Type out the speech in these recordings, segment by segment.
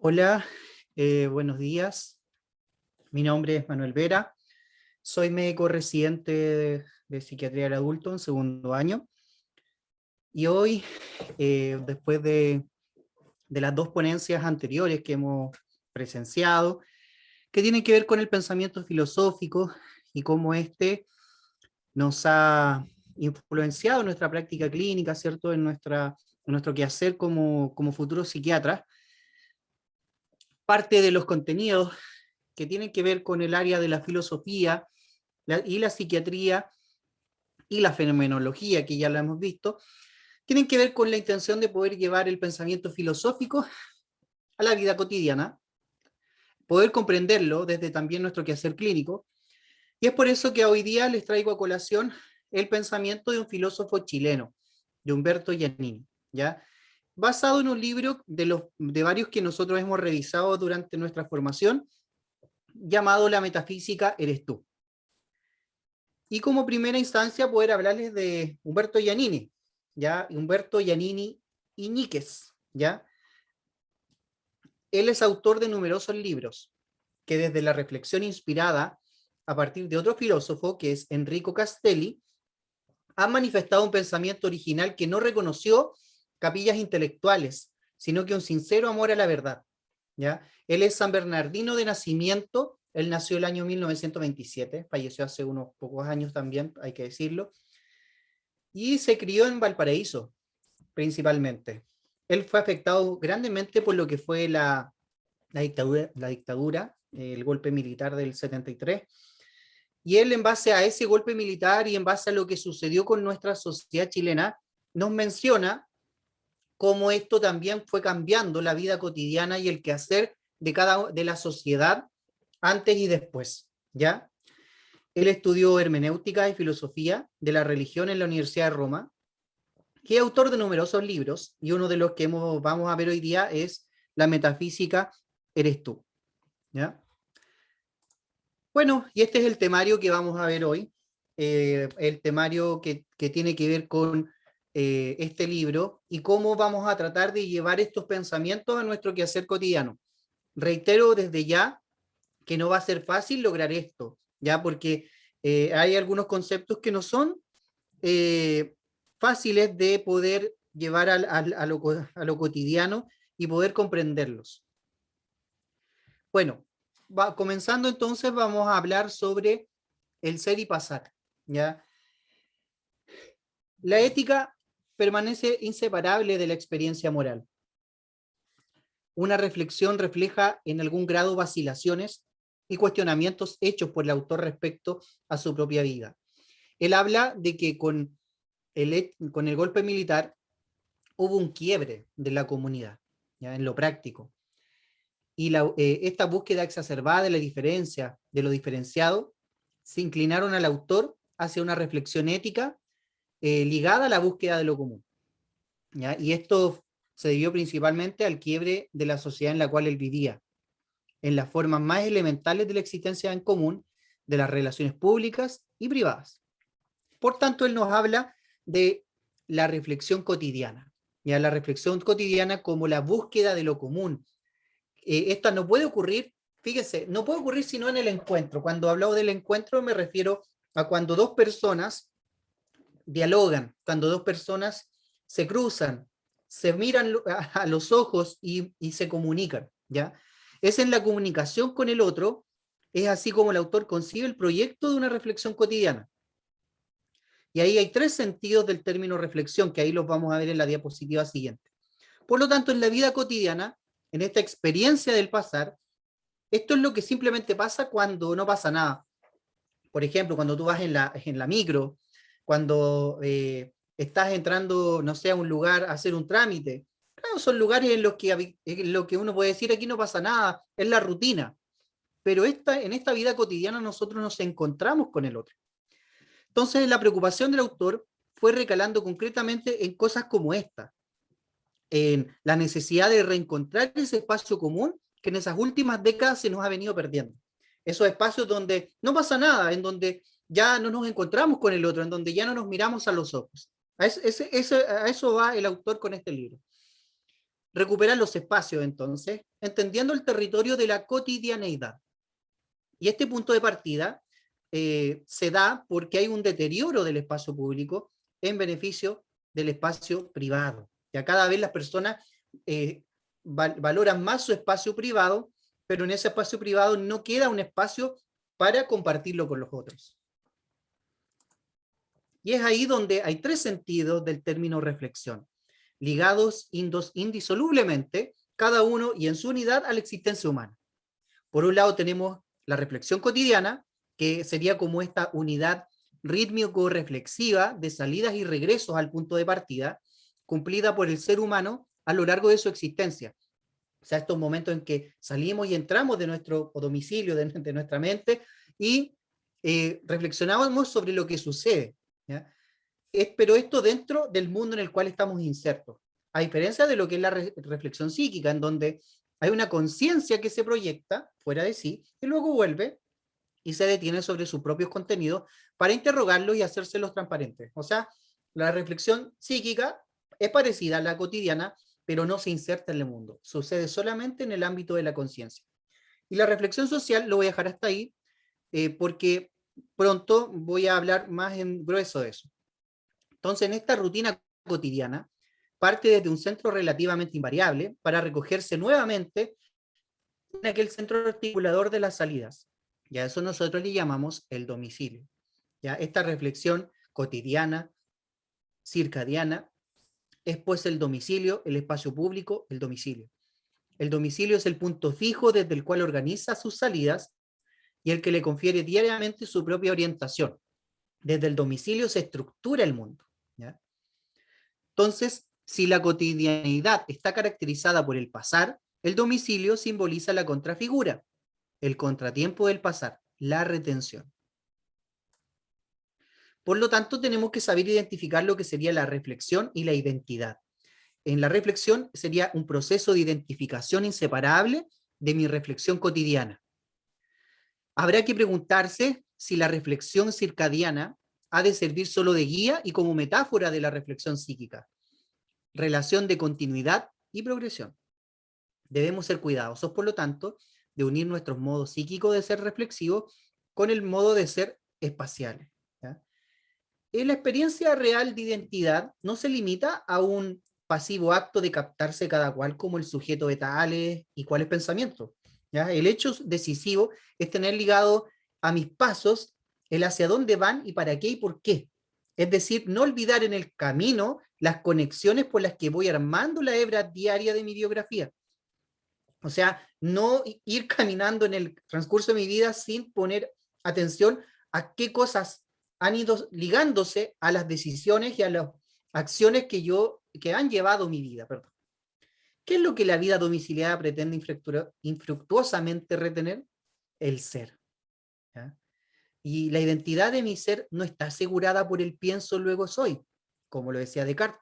Hola, buenos días. Mi nombre es Manuel Vera. Soy médico residente de psiquiatría del adulto en segundo año. Y hoy, después de las dos ponencias anteriores que hemos presenciado, que tienen que ver con el pensamiento filosófico y cómo este nos ha influenciado en nuestra práctica clínica, ¿cierto? En nuestro quehacer como futuros psiquiatras. Parte de los contenidos que tienen que ver con el área de la filosofía y la psiquiatría y la fenomenología, que ya lo hemos visto, tienen que ver con la intención de poder llevar el pensamiento filosófico a la vida cotidiana, poder comprenderlo desde también nuestro quehacer clínico, y es por eso que hoy día les traigo a colación el pensamiento de un filósofo chileno, de Humberto Giannini, ¿ya? Basado en un libro de varios que nosotros hemos revisado durante nuestra formación, llamado La metafísica eres tú. Y como primera instancia poder hablarles de Humberto Giannini, ¿ya? Humberto Giannini Iñiguez, ¿ya? Él es autor de numerosos libros que desde la reflexión inspirada a partir de otro filósofo, que es Enrico Castelli, han manifestado un pensamiento original que no reconoció capillas intelectuales, sino que un sincero amor a la verdad, ¿ya? Él es San Bernardino de nacimiento, él nació el año 1927, falleció hace unos pocos años también, hay que decirlo, y se crió en Valparaíso, principalmente. Él fue afectado grandemente por lo que fue la dictadura, el golpe militar del 73, y él en base a ese golpe militar y en base a lo que sucedió con nuestra sociedad chilena, nos menciona cómo esto también fue cambiando la vida cotidiana y el quehacer de la sociedad antes y después, ¿ya? Él estudió hermenéutica y filosofía de la religión en la Universidad de Roma, que es autor de numerosos libros, y uno de los que vamos a ver hoy día es La metafísica eres tú, ¿ya? Bueno, y este es el temario que vamos a ver hoy, el temario que tiene que ver con este libro y cómo vamos a tratar de llevar estos pensamientos a nuestro quehacer cotidiano. Reitero desde ya que no va a ser fácil lograr esto, ¿ya? Porque hay algunos conceptos que no son eh, fáciles de poder llevar a lo cotidiano y poder comprenderlos. Bueno, comenzando entonces vamos a hablar sobre el ser y pasar, ¿ya? La ética permanece inseparable de la experiencia moral. Una reflexión refleja en algún grado vacilaciones y cuestionamientos hechos por el autor respecto a su propia vida. Él habla de que con el golpe militar hubo un quiebre de la comunidad, ¿ya? En lo práctico. Y esta búsqueda exacerbada de la diferencia, de lo diferenciado, se inclinaron al autor hacia una reflexión ética ligada a la búsqueda de lo común, ¿ya? Y esto se debió principalmente al quiebre de la sociedad en la cual él vivía, en las formas más elementales de la existencia en común, de las relaciones públicas y privadas. Por tanto, él nos habla de la reflexión cotidiana, ya la reflexión cotidiana como la búsqueda de lo común. Esta no puede ocurrir, fíjese, no puede ocurrir sino en el encuentro. Cuando hablo del encuentro me refiero a cuando dos personas dialogan, cuando dos personas se cruzan, se miran a los ojos y se comunican, ¿ya? Es en la comunicación con el otro, es así como el autor concibe el proyecto de una reflexión cotidiana. Y ahí hay tres sentidos del término reflexión, que ahí los vamos a ver en la diapositiva siguiente. Por lo tanto, en la vida cotidiana, en esta experiencia del pasar, esto es lo que simplemente pasa cuando no pasa nada. Por ejemplo, cuando tú vas en la micro, cuando estás entrando, no sé, a un lugar a hacer un trámite. Claro, son lugares en los que uno puede decir aquí no pasa nada, es la rutina. Pero en esta vida cotidiana nosotros nos encontramos con el otro. Entonces, la preocupación del autor fue recalando concretamente en cosas como esta, en la necesidad de reencontrar ese espacio común que en esas últimas décadas se nos ha venido perdiendo. Esos espacios donde no pasa nada, en donde ya no nos encontramos con el otro, en donde ya no nos miramos a los ojos. A eso va el autor con este libro. recuperar los espacios entonces, entendiendo el territorio de la cotidianeidad. Y este punto de partida se da porque hay un deterioro del espacio público en beneficio del espacio privado. Ya cada vez las personas valoran más su espacio privado, pero en ese espacio privado no queda un espacio para compartirlo con los otros. Y es ahí donde hay tres sentidos del término reflexión, ligados indisolublemente, cada uno y en su unidad, a la existencia humana. Por un lado tenemos la reflexión cotidiana, que sería como esta unidad rítmico-reflexiva de salidas y regresos al punto de partida, cumplida por el ser humano a lo largo de su existencia. O sea, estos momentos en que salimos y entramos de nuestro domicilio, de nuestra mente, y reflexionamos sobre lo que sucede, ¿ya? Pero esto dentro del mundo en el cual estamos insertos, a diferencia de lo que es la reflexión psíquica, en donde hay una conciencia que se proyecta fuera de sí, y luego vuelve y se detiene sobre sus propios contenidos para interrogarlos y hacérselos transparentes. O sea, la reflexión psíquica es parecida a la cotidiana, pero no se inserta en el mundo. Sucede solamente en el ámbito de la conciencia. Y la reflexión social lo voy a dejar hasta ahí, porque pronto voy a hablar más en grueso de eso. Entonces, en esta rutina cotidiana, parte desde un centro relativamente invariable para recogerse nuevamente en aquel centro articulador de las salidas. Y a eso nosotros le llamamos el domicilio. ¿Ya? Esta reflexión cotidiana, circadiana, es pues el domicilio, el espacio público, el domicilio. El domicilio es el punto fijo desde el cual organiza sus salidas y el que le confiere diariamente su propia orientación. Desde el domicilio se estructura el mundo, ¿ya? Entonces, si la cotidianidad está caracterizada por el pasar, el domicilio simboliza la contrafigura, el contratiempo del pasar, la retención. Por lo tanto, tenemos que saber identificar lo que sería la reflexión y la identidad. En la reflexión sería un proceso de identificación inseparable de mi reflexión cotidiana. Habrá que preguntarse si la reflexión circadiana ha de servir solo de guía y como metáfora de la reflexión psíquica. Relación de continuidad y progresión. Debemos ser cuidadosos, por lo tanto, de unir nuestros modos psíquicos de ser reflexivos con el modo de ser espaciales. ¿Ya? La experiencia real de identidad no se limita a un pasivo acto de captarse cada cual como el sujeto de tales y cuáles pensamientos. ¿Ya? El hecho decisivo es tener ligado a mis pasos el hacia dónde van y para qué y por qué. Es decir, no olvidar en el camino las conexiones por las que voy armando la hebra diaria de mi biografía. O sea, no ir caminando en el transcurso de mi vida sin poner atención a qué cosas han ido ligándose a las decisiones y a las acciones que han llevado mi vida. Perdón. ¿Qué es lo que la vida domiciliada pretende infructuosamente retener? El ser. ¿Ya? Y la identidad de mi ser no está asegurada por el pienso luego soy, como lo decía Descartes.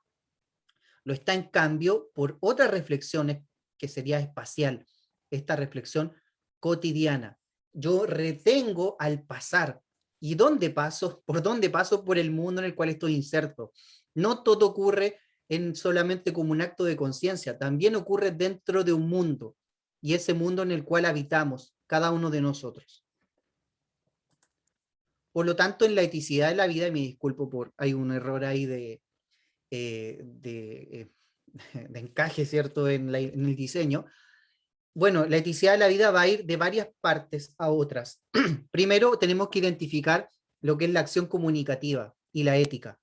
Lo está en cambio por otras reflexiones que sería espacial, esta reflexión cotidiana. Yo retengo al pasar. ¿Y dónde paso? ¿Por dónde paso? Por el mundo en el cual estoy inserto. No todo ocurre solamente como un acto de conciencia, también ocurre dentro de un mundo, y ese mundo en el cual habitamos, cada uno de nosotros. Por lo tanto, en la eticidad de la vida, y me disculpo hay un error ahí de encaje, ¿cierto?, en el diseño. Bueno, la eticidad de la vida va a ir de varias partes a otras. Primero, tenemos que identificar lo que es la acción comunicativa y la ética.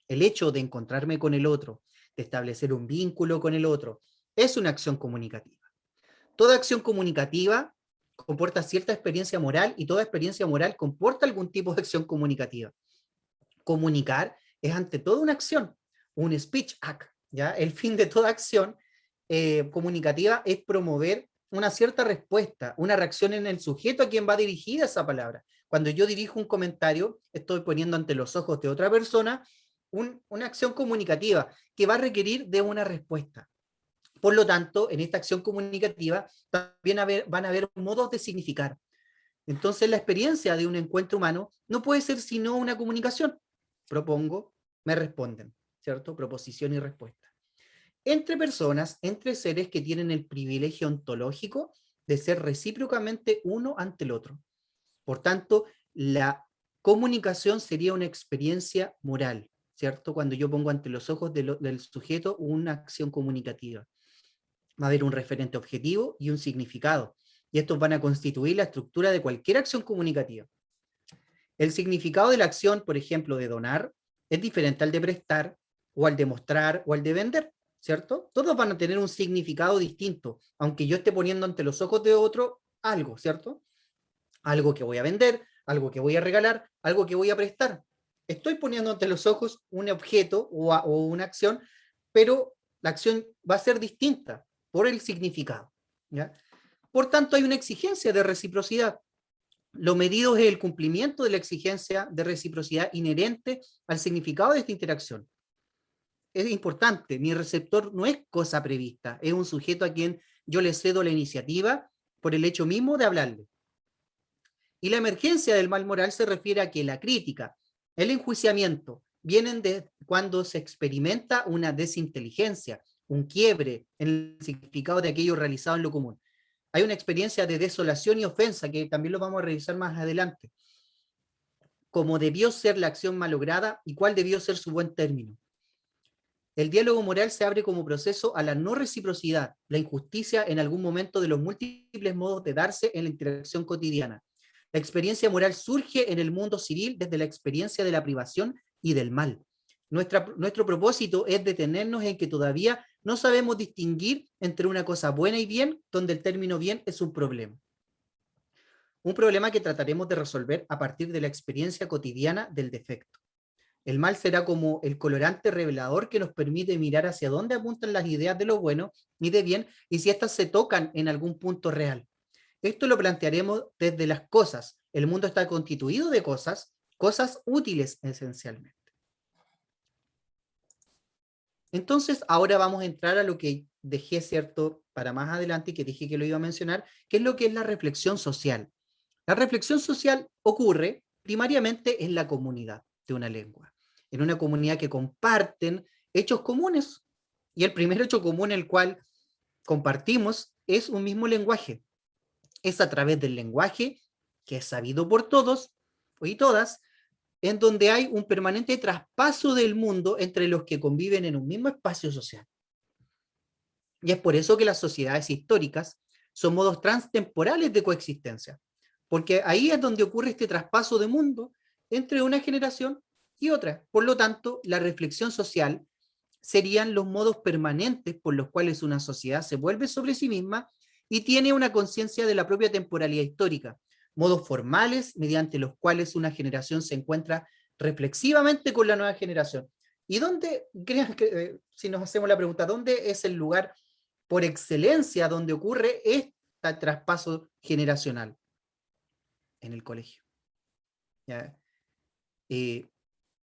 El hecho de encontrarme con el otro, de establecer un vínculo con el otro, es una acción comunicativa. Toda acción comunicativa comporta cierta experiencia moral y toda experiencia moral comporta algún tipo de acción comunicativa. Comunicar es ante todo una acción, un speech act, ¿ya? El fin de toda acción comunicativa es promover una cierta respuesta, una reacción en el sujeto a quien va dirigida esa palabra. Cuando yo dirijo un comentario, estoy poniendo ante los ojos de otra persona una acción comunicativa que va a requerir de una respuesta. Por lo tanto, en esta acción comunicativa también van a haber modos de significar. Entonces, la experiencia de un encuentro humano no puede ser sino una comunicación. Propongo, me responden, ¿cierto? Proposición y respuesta. entre personas, entre seres que tienen el privilegio ontológico de ser recíprocamente uno ante el otro. Por tanto, la comunicación sería una experiencia moral, ¿cierto? Cuando yo pongo ante los ojos del sujeto una acción comunicativa. Va a haber un referente objetivo y un significado, y estos van a constituir la estructura de cualquier acción comunicativa. El significado de la acción, por ejemplo, de donar, es diferente al de prestar, o al de mostrar, o al de vender, ¿cierto? Todos van a tener un significado distinto, aunque yo esté poniendo ante los ojos de otro algo, ¿cierto? Algo que voy a vender, algo que voy a regalar, algo que voy a prestar. Estoy poniendo ante los ojos un objeto o una acción, pero la acción va a ser distinta por el significado, ¿ya? Por tanto, hay una exigencia de reciprocidad. Lo medido es el cumplimiento de la exigencia de reciprocidad inherente al significado de esta interacción. Es importante, mi receptor no es cosa prevista, es un sujeto a quien yo le cedo la iniciativa por el hecho mismo de hablarle. Y la emergencia del mal moral se refiere a que la crítica, el enjuiciamiento, vienen de cuando se experimenta una desinteligencia, un quiebre en el significado de aquello realizado en lo común. Hay una experiencia de desolación y ofensa que también lo vamos a revisar más adelante. Cómo debió ser la acción malograda y cuál debió ser su buen término. El diálogo moral se abre como proceso a la no reciprocidad, la injusticia en algún momento de los múltiples modos de darse en la interacción cotidiana. La experiencia moral surge en el mundo civil desde la experiencia de la privación y del mal. Nuestro propósito es detenernos en que todavía no sabemos distinguir entre una cosa buena y bien, donde el término bien es un problema. Un problema que trataremos de resolver a partir de la experiencia cotidiana del defecto. El mal será como el colorante revelador que nos permite mirar hacia dónde apuntan las ideas de lo bueno y de bien y si éstas se tocan en algún punto real. Esto lo plantearemos desde las cosas. El mundo está constituido de cosas, cosas útiles esencialmente. Entonces, ahora vamos a entrar a lo que dejé, ¿cierto?, para más adelante y que dije que lo iba a mencionar, que es lo que es la reflexión social. La reflexión social ocurre primariamente en la comunidad de una lengua, en una comunidad que comparten hechos comunes. Y el primer hecho común el cual compartimos es un mismo lenguaje. Es a través del lenguaje que es sabido por todos y todas, en donde hay un permanente traspaso del mundo entre los que conviven en un mismo espacio social. Y es por eso que las sociedades históricas son modos transtemporales de coexistencia, porque ahí es donde ocurre este traspaso de mundo entre una generación y otra. Por lo tanto, la reflexión social serían los modos permanentes por los cuales una sociedad se vuelve sobre sí misma y tiene una conciencia de la propia temporalidad histórica, modos formales mediante los cuales una generación se encuentra reflexivamente con la nueva generación. ¿Y dónde, crean que, si nos hacemos la pregunta, dónde es el lugar por excelencia donde ocurre este traspaso generacional? En el colegio. ¿Ya? Eh,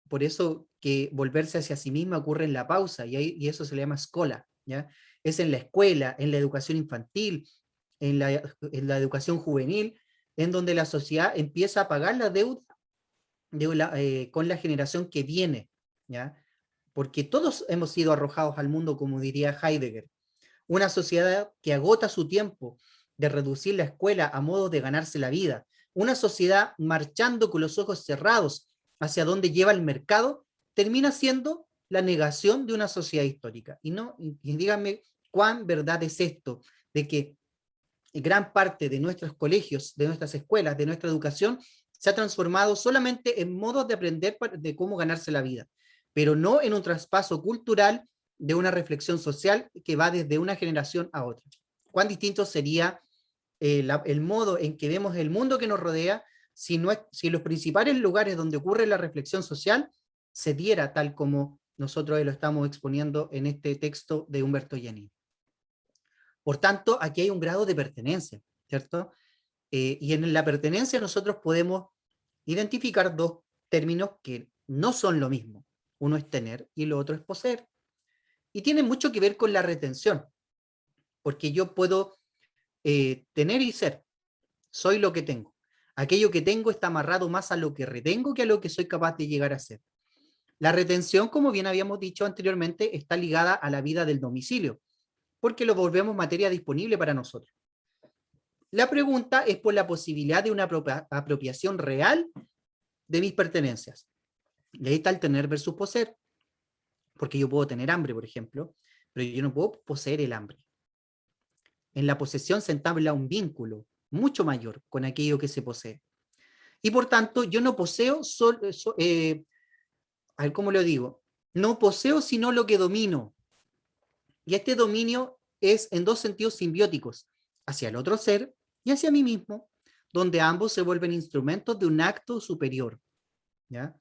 por eso que volverse hacia sí misma ocurre en la pausa, y eso se le llama escola, ¿ya? Es en la escuela, en la educación infantil, en la educación juvenil, en donde la sociedad empieza a pagar la deuda con la generación que viene, ¿ya? Porque todos hemos sido arrojados al mundo, como diría Heidegger. Una sociedad que agota su tiempo de reducir la escuela a modo de ganarse la vida. Una sociedad marchando con los ojos cerrados hacia donde lleva el mercado, termina siendo la negación de una sociedad histórica. Y díganme cuán verdad es esto, de que gran parte de nuestros colegios, de nuestras escuelas, de nuestra educación, se ha transformado solamente en modos de aprender de cómo ganarse la vida, pero no en un traspaso cultural de una reflexión social que va desde una generación a otra. ¿Cuán distinto sería el modo en que vemos el mundo que nos rodea si los principales lugares donde ocurre la reflexión social se diera tal como nosotros lo estamos exponiendo en este texto de Humberto Giannini? Por tanto, aquí hay un grado de pertenencia, ¿cierto? Y en la pertenencia nosotros podemos identificar dos términos que no son lo mismo. Uno es tener y lo otro es poseer. Y tiene mucho que ver con la retención, porque yo puedo tener y ser, soy lo que tengo. Aquello que tengo está amarrado más a lo que retengo que a lo que soy capaz de llegar a ser. La retención, como bien habíamos dicho anteriormente, está ligada a la vida del domicilio, porque lo volvemos materia disponible para nosotros. La pregunta es por la posibilidad de una apropiación real de mis pertenencias. Y ahí está el tener versus poseer, porque yo puedo tener hambre, por ejemplo, pero yo no puedo poseer el hambre. En la posesión se entabla un vínculo mucho mayor con aquello que se posee. Y por tanto, yo no poseo, a ver cómo lo digo, no poseo sino lo que domino. Y este dominio es en dos sentidos simbióticos, hacia el otro ser y hacia mí mismo, donde ambos se vuelven instrumentos de un acto superior. ¿Ya?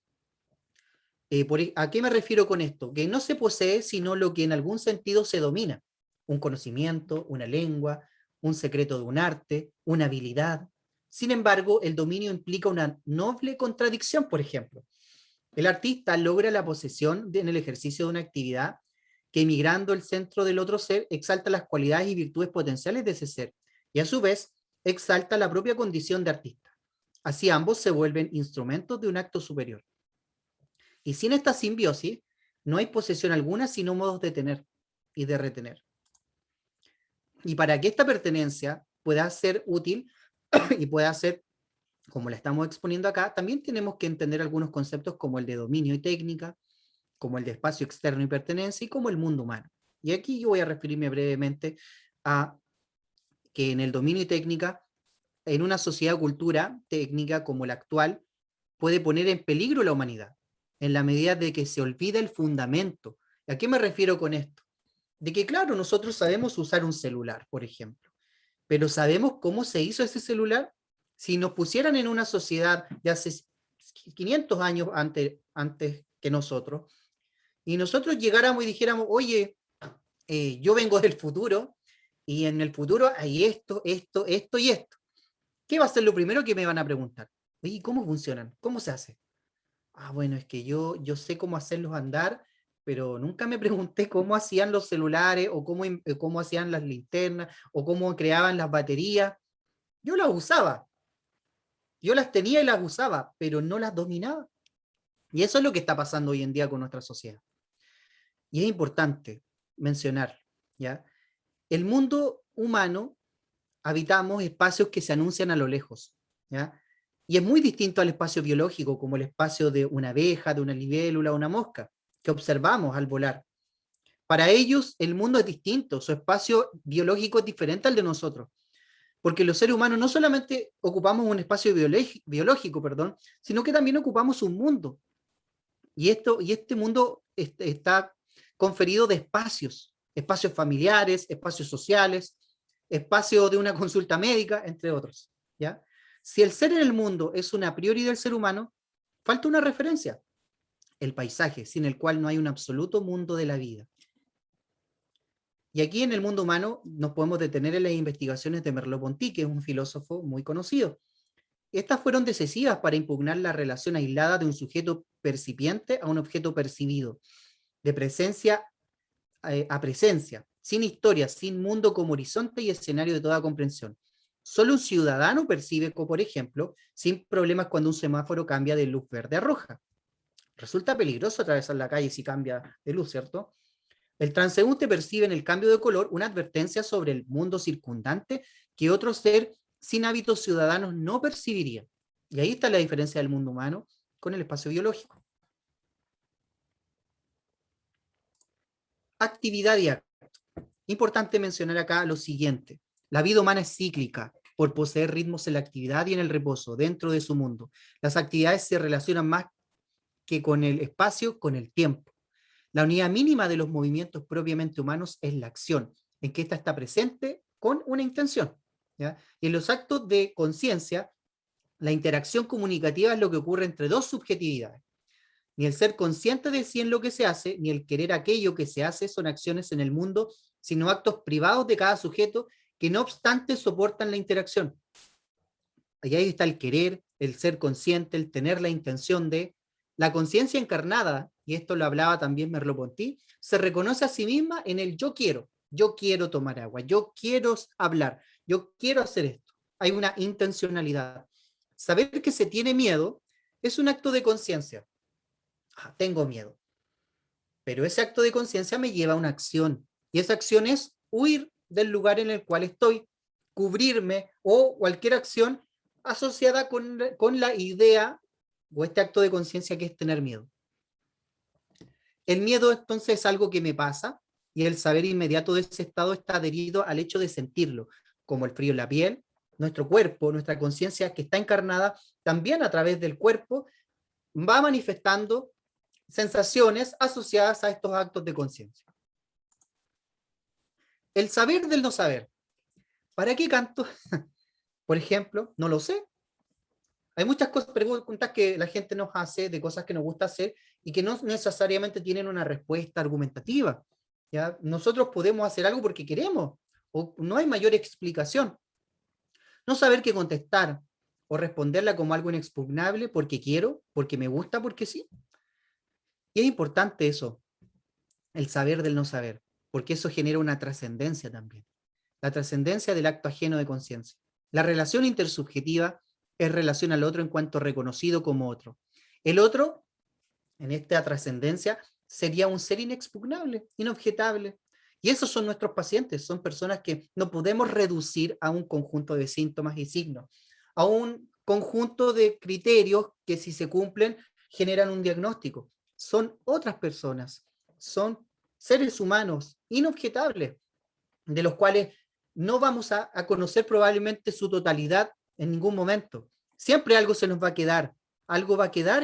¿A qué me refiero con esto? Que no se posee sino lo que en algún sentido se domina. Un conocimiento, una lengua, un secreto de un arte, una habilidad. Sin embargo, el dominio implica una noble contradicción, por ejemplo. El artista logra la posesión en el ejercicio de una actividad que, emigrando el centro del otro ser, exalta las cualidades y virtudes potenciales de ese ser, y a su vez exalta la propia condición de artista. Así ambos se vuelven instrumentos de un acto superior. Y sin esta simbiosis, no hay posesión alguna, sino modos de tener y de retener. Y para que esta pertenencia pueda ser útil y pueda ser como la estamos exponiendo acá, también tenemos que entender algunos conceptos como el de dominio y técnica, como el de espacio externo y pertenencia, y como el mundo humano. Y aquí yo voy a referirme brevemente a que en el dominio y técnica, en una sociedad o cultura técnica como la actual, puede poner en peligro la humanidad, en la medida de que se olvida el fundamento. ¿A qué me refiero con esto? De que, claro, nosotros sabemos usar un celular, por ejemplo, pero ¿sabemos cómo se hizo ese celular? Si nos pusieran en una sociedad de hace 500 años antes que nosotros, y nosotros llegáramos y dijéramos, oye, yo vengo del futuro, y en el futuro hay esto, esto, esto y esto. ¿Qué va a ser lo primero que me van a preguntar? Oye, ¿cómo funcionan? ¿Cómo se hace? Ah, bueno, es que yo sé cómo hacerlos andar, pero nunca me pregunté cómo hacían los celulares o cómo hacían las linternas o cómo creaban las baterías. Yo las usaba, yo las tenía y las usaba, pero no las dominaba. Y eso es lo que está pasando hoy en día con nuestra sociedad. Y es importante mencionar, ¿ya? El mundo humano habitamos espacios que se anuncian a lo lejos, ¿ya? Y es muy distinto al espacio biológico, como el espacio de una abeja, de una libélula, una mosca, que observamos al volar. Para ellos, el mundo es distinto, su espacio biológico es diferente al de nosotros, porque los seres humanos no solamente ocupamos un espacio biológico, perdón, sino que también ocupamos un mundo. Y este mundo está conferido de espacios, espacios familiares, espacios sociales, espacio de una consulta médica, entre otros. ¿Ya? Si el ser en el mundo es una priori del ser humano, falta una referencia, el paisaje, sin el cual no hay un absoluto mundo de la vida. Y aquí en el mundo humano nos podemos detener en las investigaciones de Merleau-Ponty, que es un filósofo muy conocido. Estas fueron decisivas para impugnar la relación aislada de un sujeto percipiente a un objeto percibido, de presencia a presencia, sin historia, sin mundo como horizonte y escenario de toda comprensión. Solo un ciudadano percibe, por ejemplo, sin problemas cuando un semáforo cambia de luz verde a roja. Resulta peligroso atravesar la calle si cambia de luz, ¿cierto? El transeúnte percibe en el cambio de color una advertencia sobre el mundo circundante que otro ser sin hábitos ciudadanos no percibiría. Y ahí está la diferencia del mundo humano con el espacio biológico. Actividad y acto. Importante mencionar acá lo siguiente. La vida humana es cíclica por poseer ritmos en la actividad y en el reposo dentro de su mundo. Las actividades se relacionan más que con el espacio, con el tiempo. La unidad mínima de los movimientos propiamente humanos es la acción, en que ésta está presente con una intención. ¿Ya? Y en los actos de conciencia, la interacción comunicativa es lo que ocurre entre dos subjetividades. Ni el ser consciente de sí en lo que se hace, ni el querer aquello que se hace son acciones en el mundo, sino actos privados de cada sujeto que no obstante soportan la interacción. Y ahí está el querer, el ser consciente, el tener la intención de. La conciencia encarnada, y esto lo hablaba también Merleau-Ponty, se reconoce a sí misma en el yo quiero tomar agua, yo quiero hablar, yo quiero hacer esto. Hay una intencionalidad. Saber que se tiene miedo es un acto de conciencia. Tengo miedo. Pero ese acto de conciencia me lleva a una acción. Y esa acción es huir del lugar en el cual estoy, cubrirme o cualquier acción asociada con la idea o este acto de conciencia que es tener miedo. El miedo entonces es algo que me pasa y el saber inmediato de ese estado está adherido al hecho de sentirlo, como el frío en la piel, nuestro cuerpo, nuestra conciencia que está encarnada también a través del cuerpo, va manifestando sensaciones asociadas a estos actos de conciencia. El saber del no saber. ¿Para qué canto? Por ejemplo, no lo sé. Hay muchas cosas, preguntas que la gente nos hace de cosas que nos gusta hacer y que no necesariamente tienen una respuesta argumentativa. ¿Ya? Nosotros podemos hacer algo porque queremos, o no hay mayor explicación. No saber qué contestar o responderla como algo inexpugnable porque quiero, porque me gusta, porque sí. Y es importante eso, el saber del no saber, porque eso genera una trascendencia también. La trascendencia del acto ajeno de conciencia. La relación intersubjetiva es relación al otro en cuanto reconocido como otro. El otro, en esta trascendencia, sería un ser inexpugnable, inobjetable. Y esos son nuestros pacientes, son personas que no podemos reducir a un conjunto de síntomas y signos, a un conjunto de criterios que si se cumplen generan un diagnóstico. Son otras personas, son seres humanos inobjetables, de los cuales no vamos a conocer probablemente su totalidad en ningún momento. Siempre algo se nos va a quedar, algo va a quedar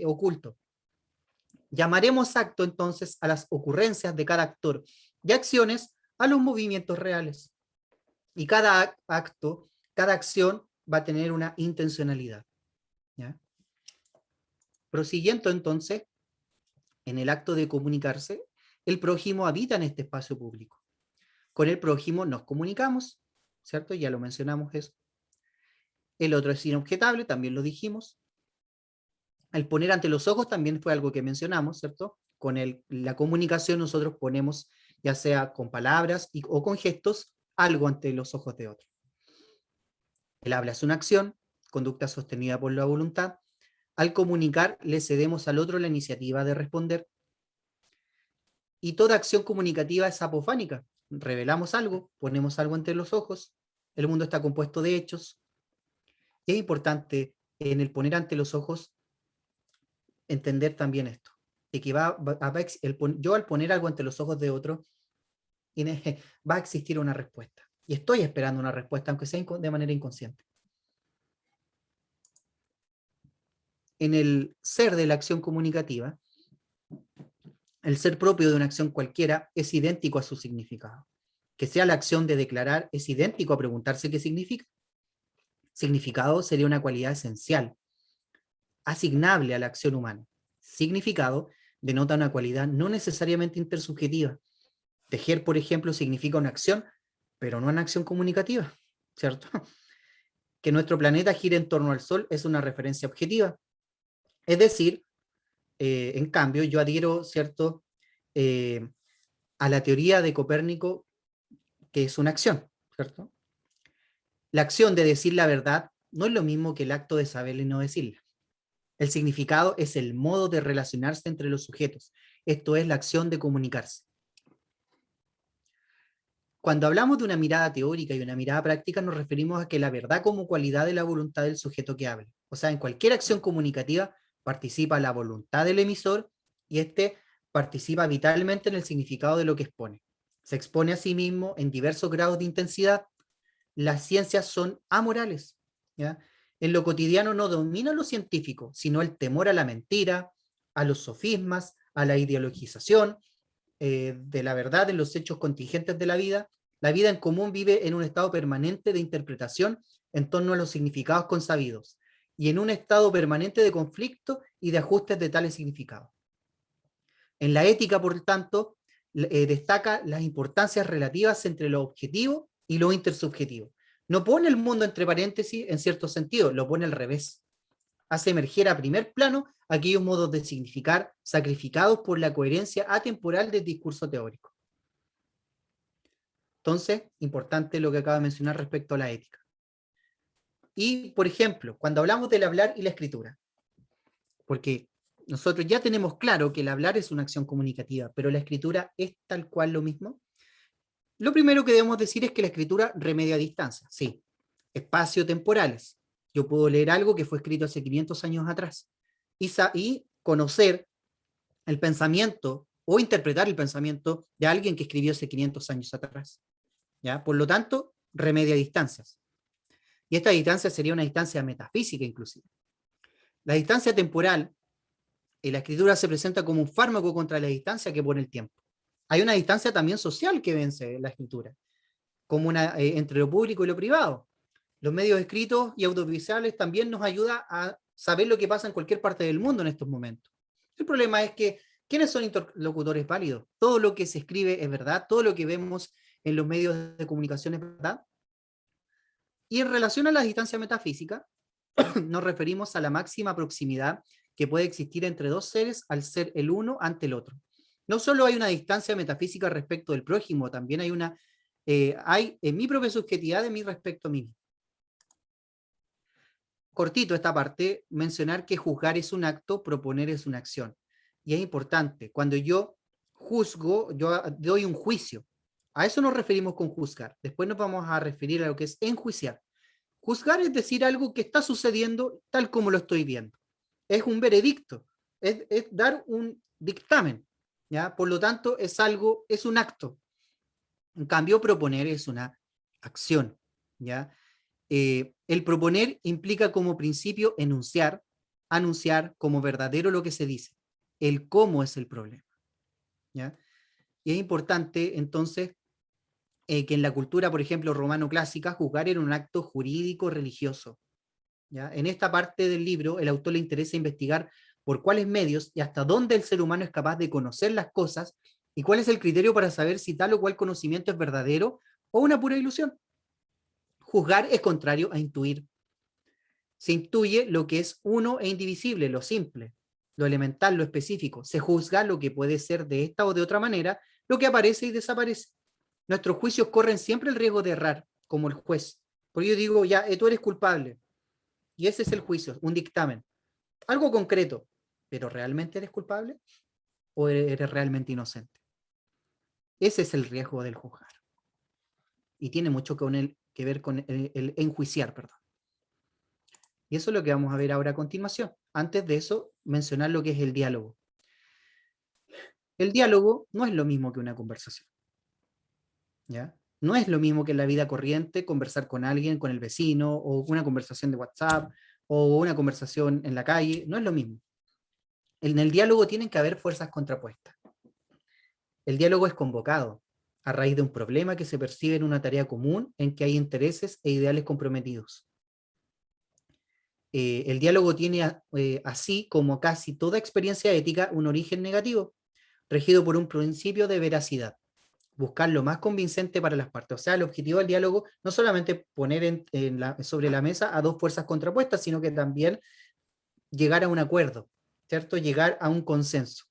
oculto. Llamaremos acto entonces a las ocurrencias de cada actor y acciones a los movimientos reales. Y cada acto, cada acción va a tener una intencionalidad. ¿Ya? Prosiguiendo entonces, en el acto de comunicarse, el prójimo habita en este espacio público. Con el prójimo nos comunicamos, ¿cierto? Ya lo mencionamos eso. El otro es inobjetable, también lo dijimos. El poner ante los ojos también fue algo que mencionamos, ¿cierto? Con la comunicación nosotros ponemos, ya sea con palabras o con gestos, algo ante los ojos de otro. El habla es una acción, conducta sostenida por la voluntad. Al comunicar, le cedemos al otro la iniciativa de responder. Y toda acción comunicativa es apofánica. Revelamos algo, ponemos algo ante los ojos, el mundo está compuesto de hechos. Y es importante en el poner ante los ojos entender también esto, de que yo al poner algo ante los ojos de otro, va a existir una respuesta. Y estoy esperando una respuesta, aunque sea de manera inconsciente. En el ser de la acción comunicativa, el ser propio de una acción cualquiera es idéntico a su significado. Que sea la acción de declarar es idéntico a preguntarse qué significa. Significado sería una cualidad esencial, asignable a la acción humana. Significado denota una cualidad no necesariamente intersubjetiva. Tejer, por ejemplo, significa una acción, pero no una acción comunicativa, ¿cierto? Que nuestro planeta gire en torno al Sol es una referencia objetiva. Es decir, en cambio, yo adhiero, ¿cierto?, a la teoría de Copérnico, que es una acción, ¿cierto? La acción de decir la verdad no es lo mismo que el acto de saberla y no decirla. El significado es el modo de relacionarse entre los sujetos. Esto es la acción de comunicarse. Cuando hablamos de una mirada teórica y una mirada práctica, nos referimos a que la verdad como cualidad de la voluntad del sujeto que habla. O sea, en cualquier acción comunicativa participa la voluntad del emisor y éste participa vitalmente en el significado de lo que expone. Se expone a sí mismo en diversos grados de intensidad. Las ciencias son amorales, ¿ya? En lo cotidiano no domina lo científico, sino el temor a la mentira, a los sofismas, a la ideologización, de la verdad en los hechos contingentes de la vida en común vive en un estado permanente de interpretación en torno a los significados consabidos y en un estado permanente de conflicto y de ajustes de tales significados. En la ética, por tanto, destaca las importancias relativas entre lo objetivo y lo intersubjetivo. No pone el mundo entre paréntesis en cierto sentido, lo pone al revés. Hace emerger a primer plano aquellos modos de significar sacrificados por la coherencia atemporal del discurso teórico. Entonces, importante lo que acabo de mencionar respecto a la ética. Y, por ejemplo, cuando hablamos del hablar y la escritura, porque nosotros ya tenemos claro que el hablar es una acción comunicativa, pero la escritura es tal cual lo mismo. Lo primero que debemos decir es que la escritura remedia distancias, sí, espacio temporales. Yo puedo leer algo que fue escrito hace 500 años atrás y conocer el pensamiento o interpretar el pensamiento de alguien que escribió hace 500 años atrás. ¿Ya? Por lo tanto, remedia distancias. Y esta distancia sería una distancia metafísica inclusive. La distancia temporal en la escritura se presenta como un fármaco contra la distancia que pone el tiempo. Hay una distancia también social que vence la escritura, como entre lo público y lo privado. Los medios escritos y audiovisuales también nos ayudan a saber lo que pasa en cualquier parte del mundo en estos momentos. El problema es que, ¿quiénes son interlocutores válidos? Todo lo que se escribe es verdad, todo lo que vemos en los medios de comunicación es verdad. Y en relación a la distancia metafísica, nos referimos a la máxima proximidad que puede existir entre dos seres al ser el uno ante el otro. No solo hay una distancia metafísica respecto del prójimo, también hay en mi propia subjetividad de mi respecto a mí. Cortito esta parte, mencionar que juzgar es un acto, proponer es una acción. Y es importante, cuando yo juzgo, yo doy un juicio. A eso nos referimos con juzgar. Después nos vamos a referir a lo que es enjuiciar. Juzgar es decir algo que está sucediendo tal como lo estoy viendo. Es un veredicto, es dar un dictamen, ¿ya? Por lo tanto, es un acto. En cambio, proponer es una acción, ¿ya? El proponer implica como principio enunciar, anunciar como verdadero lo que se dice. El cómo es el problema, ¿ya? Y es importante, entonces, que en la cultura, por ejemplo, romano clásica, juzgar era un acto jurídico religioso. ¿Ya? En esta parte del libro, el autor le interesa investigar por cuáles medios y hasta dónde el ser humano es capaz de conocer las cosas y cuál es el criterio para saber si tal o cual conocimiento es verdadero o una pura ilusión. Juzgar es contrario a intuir. Se intuye lo que es uno e indivisible, lo simple, lo elemental, lo específico. Se juzga lo que puede ser de esta o de otra manera, lo que aparece y desaparece. Nuestros juicios corren siempre el riesgo de errar, como el juez. Porque yo digo, ya, tú eres culpable. Y ese es el juicio, un dictamen. Algo concreto. ¿Pero realmente eres culpable? ¿O eres realmente inocente? Ese es el riesgo del juzgar. Y tiene mucho que ver con el enjuiciar, perdón. Y eso es lo que vamos a ver ahora a continuación. Antes de eso, mencionar lo que es el diálogo. El diálogo no es lo mismo que una conversación. ¿Ya? No es lo mismo que en la vida corriente conversar con alguien, con el vecino, o una conversación de WhatsApp, o una conversación en la calle. No es lo mismo. En el diálogo tienen que haber fuerzas contrapuestas. El diálogo es convocado a raíz de un problema que se percibe en una tarea común en que hay intereses e ideales comprometidos. El diálogo tiene, así como casi toda experiencia ética, un origen negativo, regido por un principio de veracidad, buscar lo más convincente para las partes. O sea, el objetivo del diálogo no solamente poner sobre la mesa a dos fuerzas contrapuestas, sino que también llegar a un acuerdo, ¿cierto? Llegar a un consenso.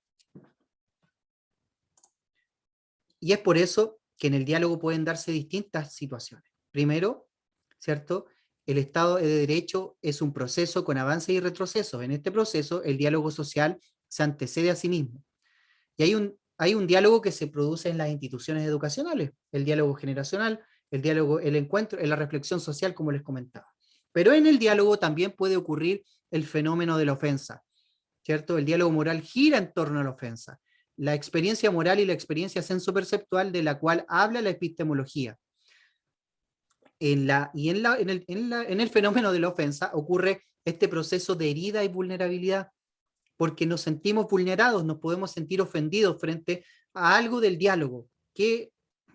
Y es por eso que en el diálogo pueden darse distintas situaciones. Primero, ¿cierto? El Estado de Derecho es un proceso con avances y retrocesos. En este proceso, el diálogo social se antecede a sí mismo. Y hay un diálogo que se produce en las instituciones educacionales, el diálogo generacional, el diálogo, el encuentro, la reflexión social, como les comentaba. Pero en el diálogo también puede ocurrir el fenómeno de la ofensa, ¿cierto? El diálogo moral gira en torno a la ofensa, la experiencia moral y la experiencia sensoperceptual de la cual habla la epistemología. En el fenómeno de la ofensa ocurre este proceso de herida y vulnerabilidad, porque nos sentimos vulnerados, nos podemos sentir ofendidos frente a algo del diálogo que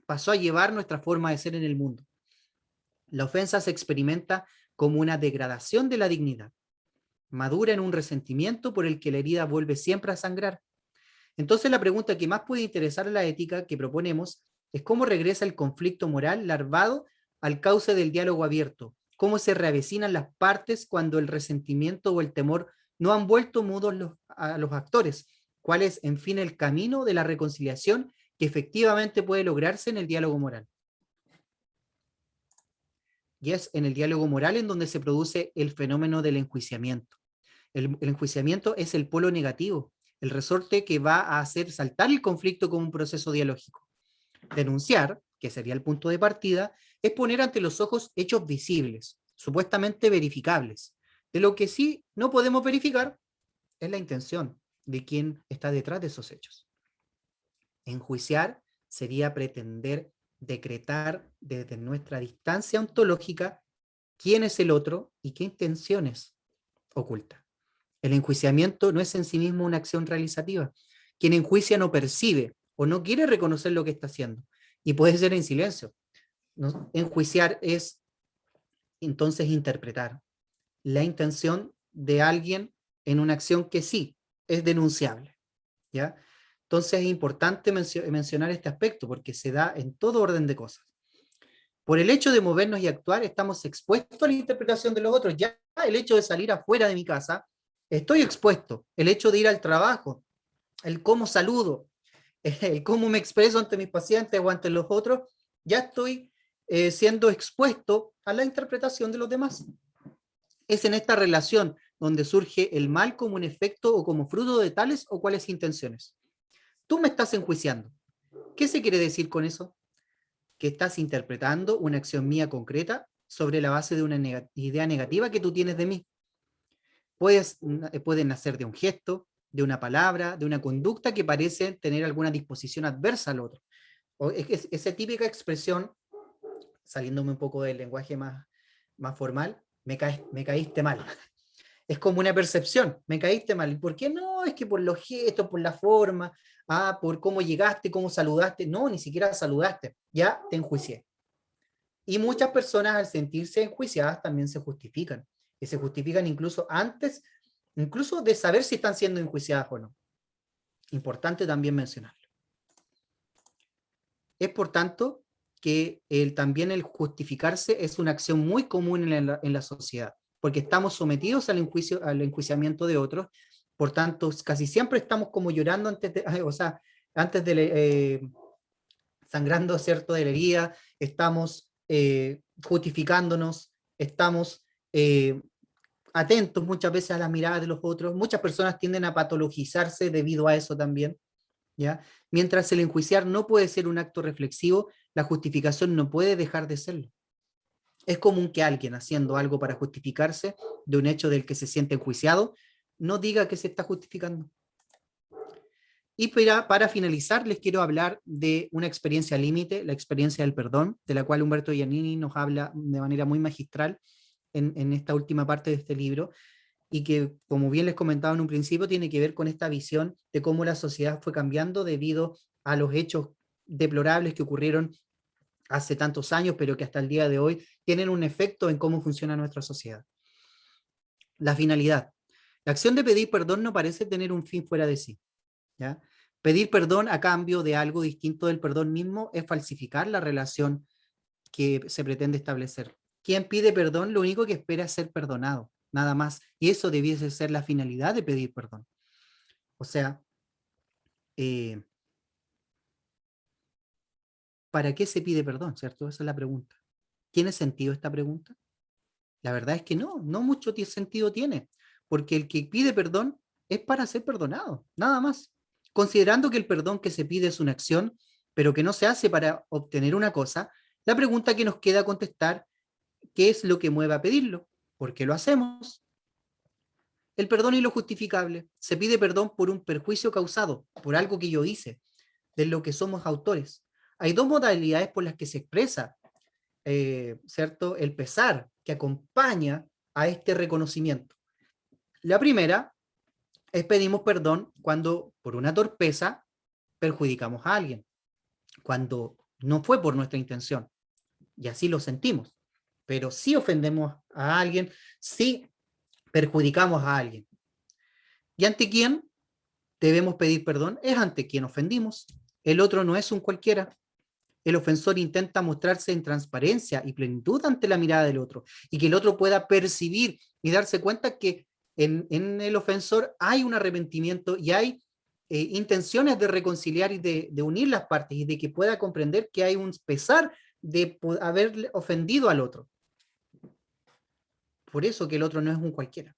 pasó a llevar nuestra forma de ser en el mundo. La ofensa se experimenta como una degradación de la dignidad, madura en un resentimiento por el que la herida vuelve siempre a sangrar. Entonces la pregunta que más puede interesar a la ética que proponemos es cómo regresa el conflicto moral larvado al cauce del diálogo abierto, cómo se reavecinan las partes cuando el resentimiento o el temor no han vuelto mudos a los actores, cuál es, en fin, el camino de la reconciliación que efectivamente puede lograrse en el diálogo moral. Y es en el diálogo moral en donde se produce el fenómeno del enjuiciamiento. El enjuiciamiento es el polo negativo, el resorte que va a hacer saltar el conflicto como un proceso dialógico. Denunciar, que sería el punto de partida, es poner ante los ojos hechos visibles, supuestamente verificables. De lo que sí no podemos verificar es la intención de quien está detrás de esos hechos. Enjuiciar sería pretender decretar desde nuestra distancia ontológica quién es el otro y qué intenciones oculta. El enjuiciamiento no es en sí mismo una acción realizativa. Quien enjuicia no percibe o no quiere reconocer lo que está haciendo y puede ser en silencio. ¿No? Enjuiciar es entonces interpretar la intención de alguien en una acción que sí es denunciable, ¿ya? Entonces es importante mencionar este aspecto porque se da en todo orden de cosas. Por el hecho de movernos y actuar, estamos expuestos a la interpretación de los otros. Ya el hecho de salir afuera de mi casa, estoy expuesto. El hecho de ir al trabajo, el cómo saludo, el cómo me expreso ante mis pacientes o ante los otros, ya estoy siendo expuesto a la interpretación de los demás. Es en esta relación donde surge el mal como un efecto o como fruto de tales o cuales intenciones. Tú me estás enjuiciando. ¿Qué se quiere decir con eso? Que estás interpretando una acción mía concreta sobre la base de una idea negativa que tú tienes de mí. Pueden nacer de un gesto, de una palabra, de una conducta que parece tener alguna disposición adversa al otro. O esa típica expresión, saliéndome un poco del lenguaje más formal, me caíste mal. Es como una percepción, me caíste mal. ¿Y por qué no? Es que por los gestos, por la forma, por cómo llegaste, cómo saludaste. No, ni siquiera saludaste, ya te enjuicié. Y muchas personas al sentirse enjuiciadas también se justifican. Y se justifican incluso antes, incluso de saber si están siendo enjuiciadas o no. Importante también mencionarlo. Es por tanto que también el justificarse es una acción muy común en la sociedad, porque estamos sometidos al enjuiciamiento de otros, por tanto casi siempre estamos como llorando antes de, o sea, antes de sangrando, ¿cierto?, de la herida, estamos justificándonos, estamos atentos muchas veces a las miradas de los otros, muchas personas tienden a patologizarse debido a eso también, ¿ya? Mientras el enjuiciar no puede ser un acto reflexivo, la justificación no puede dejar de serlo. Es común que alguien haciendo algo para justificarse de un hecho del que se siente enjuiciado, no diga que se está justificando. Y para finalizar, les quiero hablar de una experiencia límite, la experiencia del perdón, de la cual Humberto Giannini nos habla de manera muy magistral en esta última parte de este libro, y que, como bien les comentaba en un principio, tiene que ver con esta visión de cómo la sociedad fue cambiando debido a los hechos deplorables que ocurrieron hace tantos años, pero que hasta el día de hoy tienen un efecto en cómo funciona nuestra sociedad. La finalidad. La acción de pedir perdón no parece tener un fin fuera de sí, ¿ya? Pedir perdón a cambio de algo distinto del perdón mismo es falsificar la relación que se pretende establecer. Quien pide perdón lo único que espera es ser perdonado, nada más. Y eso debiese ser la finalidad de pedir perdón. O sea, eh, ¿para qué se pide perdón? ¿Cierto? Esa es la pregunta. ¿Tiene sentido esta pregunta? La verdad es que no mucho sentido tiene, porque el que pide perdón es para ser perdonado, nada más. Considerando que el perdón que se pide es una acción, pero que no se hace para obtener una cosa, la pregunta que nos queda contestar, ¿qué es lo que mueve a pedirlo? ¿Por qué lo hacemos? El perdón y lo justificable. Se pide perdón por un perjuicio causado, por algo que yo hice, de lo que somos autores. Hay dos modalidades por las que se expresa, ¿cierto?, el pesar que acompaña a este reconocimiento. La primera es pedimos perdón cuando por una torpeza perjudicamos a alguien, cuando no fue por nuestra intención, y así lo sentimos, pero sí ofendemos a alguien, sí perjudicamos a alguien. ¿Y ante quién debemos pedir perdón? Es ante quien ofendimos. El otro no es un cualquiera. El ofensor intenta mostrarse en transparencia y plenitud ante la mirada del otro, y que el otro pueda percibir y darse cuenta que en el ofensor hay un arrepentimiento y hay intenciones de reconciliar y de unir las partes, y de que pueda comprender que hay un pesar de haber ofendido al otro. Por eso que el otro no es un cualquiera.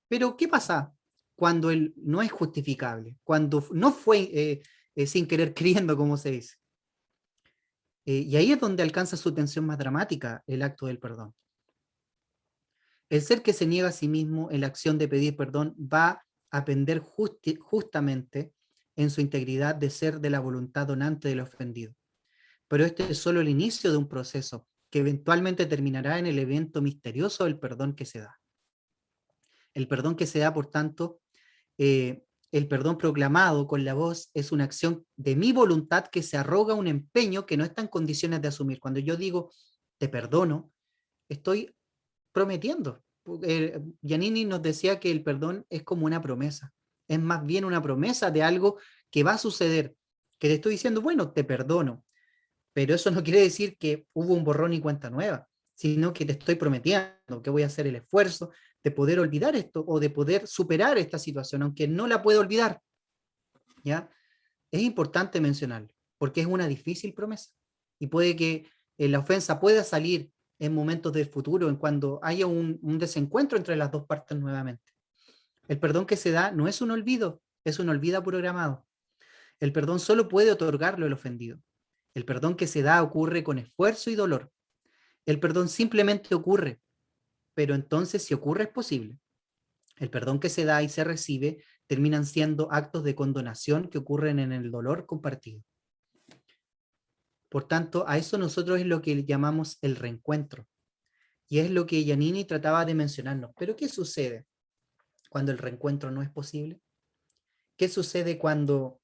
Pero, ¿qué pasa cuando él no es justificable? Cuando no fue sin querer queriendo, como se dice. Y ahí es donde alcanza su tensión más dramática el acto del perdón. El ser que se niega a sí mismo en la acción de pedir perdón va a pender justamente en su integridad de ser de la voluntad donante del ofendido. Pero este es solo el inicio de un proceso que eventualmente terminará en el evento misterioso del perdón que se da. El perdón que se da, por tanto, el perdón proclamado con la voz es una acción de mi voluntad que se arroga un empeño que no está en condiciones de asumir. Cuando yo digo te perdono, estoy prometiendo. Giannini nos decía que el perdón es como una promesa, es más bien una promesa de algo que va a suceder, que te estoy diciendo, bueno, te perdono, pero eso no quiere decir que hubo un borrón y cuenta nueva, sino que te estoy prometiendo que voy a hacer el esfuerzo de poder olvidar esto o de poder superar esta situación, aunque no la puedo olvidar, ¿ya? Es importante mencionarlo, porque es una difícil promesa y puede que la ofensa pueda salir en momentos del futuro, en cuando haya un desencuentro entre las dos partes nuevamente. El perdón que se da no es un olvido, es un olvido programado. El perdón solo puede otorgarlo el ofendido. El perdón que se da ocurre con esfuerzo y dolor. El perdón simplemente ocurre, pero entonces si ocurre es posible. El perdón que se da y se recibe terminan siendo actos de condonación que ocurren en el dolor compartido. Por tanto, a eso nosotros es lo que llamamos el reencuentro. Y es lo que Giannini trataba de mencionarnos. Pero ¿qué sucede cuando el reencuentro no es posible? ¿Qué sucede cuando,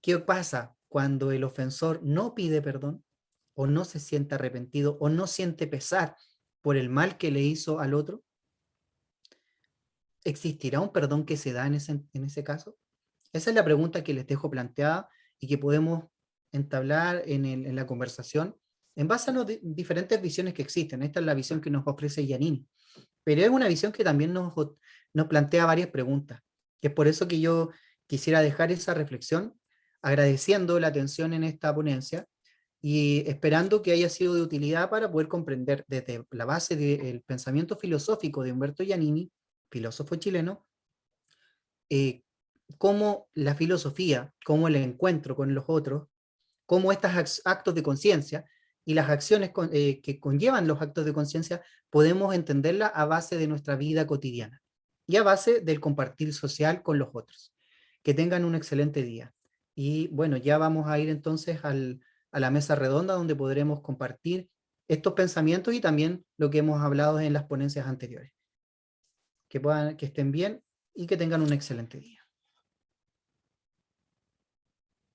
qué pasa cuando el ofensor no pide perdón o no se siente arrepentido o no siente pesar por el mal que le hizo al otro? ¿Existirá un perdón que se da en ese caso? Esa es la pregunta que les dejo planteada y que podemos entablar en la conversación en base a las diferentes visiones que existen. Esta es la visión que nos ofrece Giannini, pero es una visión que también nos plantea varias preguntas. Y es por eso que yo quisiera dejar esa reflexión agradeciendo la atención en esta ponencia y esperando que haya sido de utilidad para poder comprender desde la base del pensamiento filosófico de Humberto Giannini, filósofo chileno, eh, cómo la filosofía, cómo el encuentro con los otros, cómo estos actos de conciencia y las acciones que conllevan los actos de conciencia podemos entenderla a base de nuestra vida cotidiana y a base del compartir social con los otros. Que tengan un excelente día. Y bueno, ya vamos a ir entonces a la mesa redonda donde podremos compartir estos pensamientos y también lo que hemos hablado en las ponencias anteriores. Que estén bien y que tengan un excelente día.